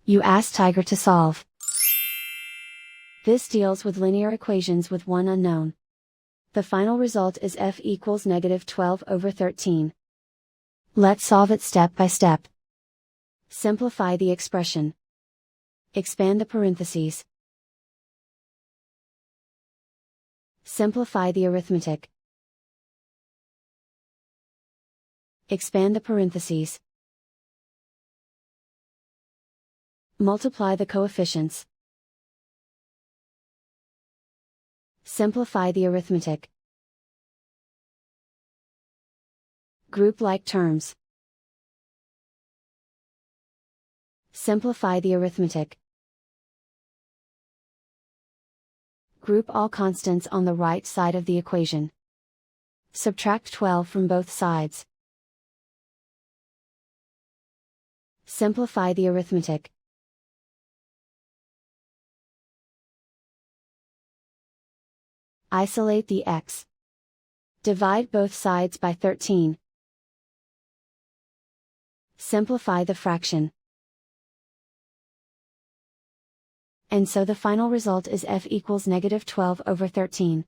You ask Tiger to solve. This deals with linear equations with one unknown. The final result is f equals -12/13. Let's solve it step by step. Simplify the expression. Expand the parentheses. Simplify the arithmetic. Expand the parentheses. Multiply the coefficients. Simplify the arithmetic. Group like terms. Simplify the arithmetic. Group all constants on the right side of the equation. Subtract 12 from both sides. Simplify the arithmetic. Isolate the x. Divide both sides by 13. Simplify the fraction. And so the final result is f equals -12/13.